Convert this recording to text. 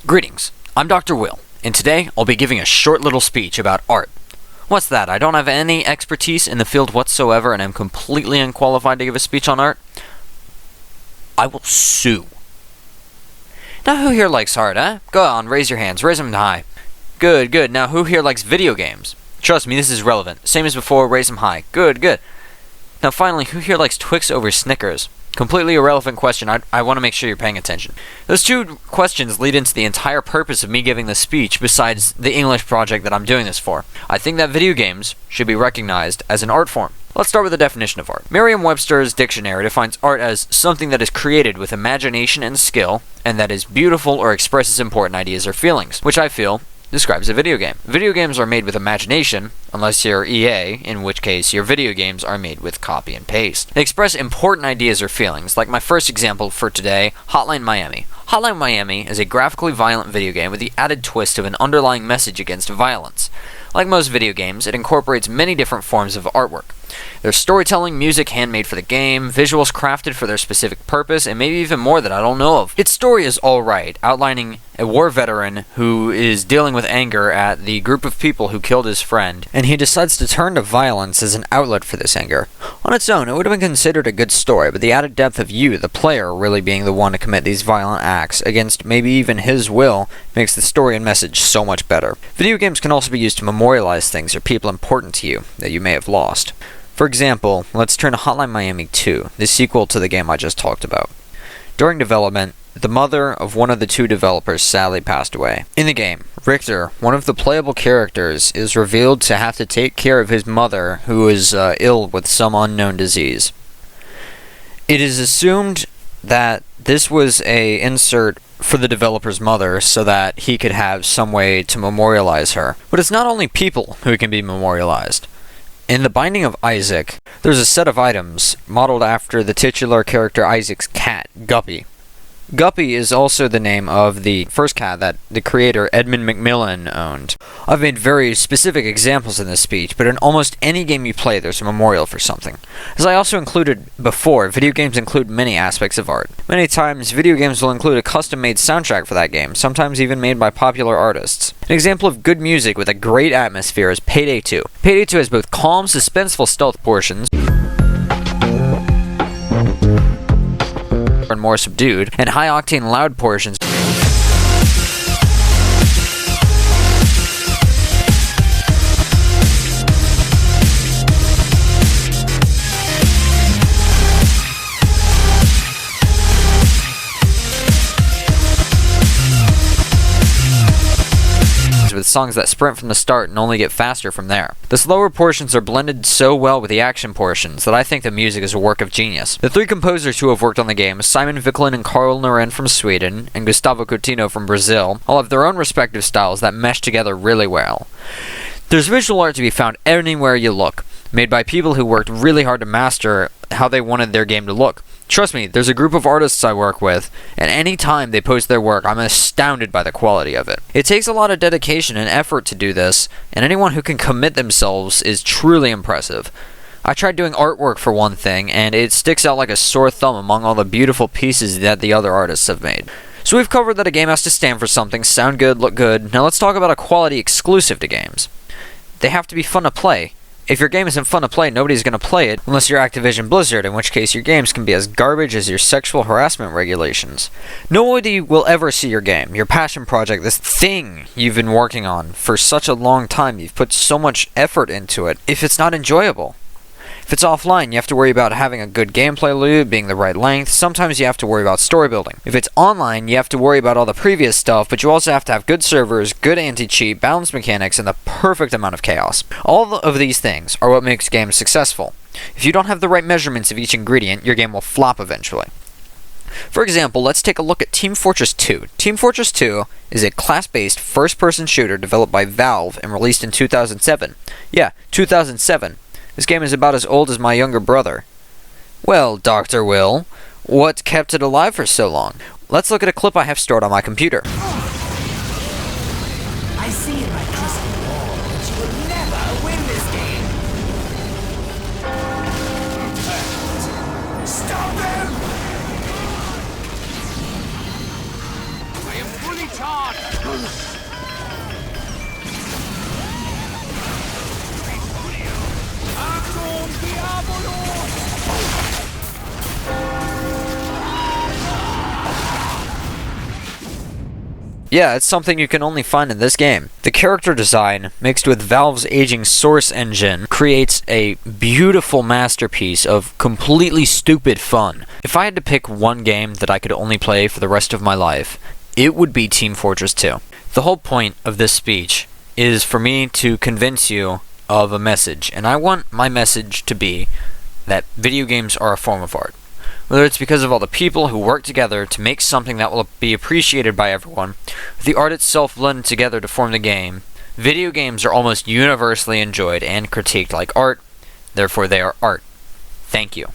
Greetings, I'm Dr. Will, and today I'll be giving a short little speech about art. What's that? I don't have any expertise in the field whatsoever and I'm completely unqualified to give a speech on art? I will sue. Now who here likes art, huh? Go on, raise your hands, raise them high. Good, good. Now who here likes video games? Trust me, this is relevant. Same as before, raise them high. Good, good. Now finally, who here likes Twix over Snickers? Completely irrelevant question. I want to make sure you're paying attention. Those two questions lead into the entire purpose of me giving this speech besides the English project that I'm doing this for. I think that video games should be recognized as an art form. Let's start with the definition of art. Merriam-Webster's dictionary defines art as something that is created with imagination and skill, and that is beautiful or expresses important ideas or feelings, which I feel describes a video game. Video games are made with imagination, unless you're EA, in which case your video games are made with copy and paste. They express important ideas or feelings, like my first example for today, Hotline Miami. Hotline Miami is a graphically violent video game with the added twist of an underlying message against violence. Like most video games, it incorporates many different forms of artwork. There's storytelling, music handmade for the game, visuals crafted for their specific purpose, and maybe even more that I don't know of. Its story is alright, outlining a war veteran who is dealing with anger at the group of people who killed his friend, and he decides to turn to violence as an outlet for this anger. On its own, it would have been considered a good story, but the added depth of you, the player, really being the one to commit these violent acts, against maybe even his will, makes the story and message so much better. Video games can also be used to memorialize things or people important to you that you may have lost. For example, let's turn to Hotline Miami 2, the sequel to the game I just talked about. During development, the mother of one of the two developers sadly passed away. In the game, Richter, one of the playable characters, is revealed to have to take care of his mother, who is ill with some unknown disease. It is assumed that this was an insert for the developer's mother so that he could have some way to memorialize her. But it's not only people who can be memorialized. In The Binding of Isaac, there's a set of items modeled after the titular character Isaac's cat, Guppy. Guppy is also the name of the first cat that the creator Edmund Macmillan owned. I've made very specific examples in this speech, but in almost any game you play there's a memorial for something. As I also included before, video games include many aspects of art. Many times, video games will include a custom-made soundtrack for that game, sometimes even made by popular artists. An example of good music with a great atmosphere is Payday 2. Payday 2 has both calm, suspenseful stealth portions, and more subdued, and high-octane loud portions with songs that sprint from the start and only get faster from there. The slower portions are blended so well with the action portions that I think the music is a work of genius. The three composers who have worked on the game, Simon Wiklund and Carl Noren from Sweden, and Gustavo Coutinho from Brazil, all have their own respective styles that mesh together really well. There's visual art to be found anywhere you look, made by people who worked really hard to master how they wanted their game to look. Trust me, there's a group of artists I work with, and any time they post their work, I'm astounded by the quality of it. It takes a lot of dedication and effort to do this, and anyone who can commit themselves is truly impressive. I tried doing artwork for one thing, and it sticks out like a sore thumb among all the beautiful pieces that the other artists have made. So we've covered that a game has to stand for something, sound good, look good. Now let's talk about a quality exclusive to games. They have to be fun to play. If your game isn't fun to play, nobody's going to play it, unless you're Activision Blizzard, in which case your games can be as garbage as your sexual harassment regulations. Nobody will ever see your game, your passion project, this thing you've been working on for such a long time, you've put so much effort into it, if it's not enjoyable. If it's offline, you have to worry about having a good gameplay loop, being the right length. Sometimes you have to worry about story building. If it's online, you have to worry about all the previous stuff, but you also have to have good servers, good anti-cheat, balanced mechanics, and the perfect amount of chaos. All of these things are what makes games successful. If you don't have the right measurements of each ingredient, your game will flop eventually. For example, let's take a look at Team Fortress 2. Team Fortress 2 is a class-based first-person shooter developed by Valve and released in 2007. Yeah, 2007. This game is about as old as my younger brother. Well, Dr. Will, what kept it alive for so long? Let's look at a clip I have stored on my computer. I see in my crystal ball that you will never win this game. Stop him! I am fully Yeah, it's something you can only find in this game. The character design, mixed with Valve's aging Source engine, creates a beautiful masterpiece of completely stupid fun. If I had to pick one game that I could only play for the rest of my life, it would be Team Fortress 2. The whole point of this speech is for me to convince you of a message, and I want my message to be that video games are a form of art. Whether it's because of all the people who work together to make something that will be appreciated by everyone, or the art itself blended together to form the game, video games are almost universally enjoyed and critiqued like art, therefore they are art. Thank you.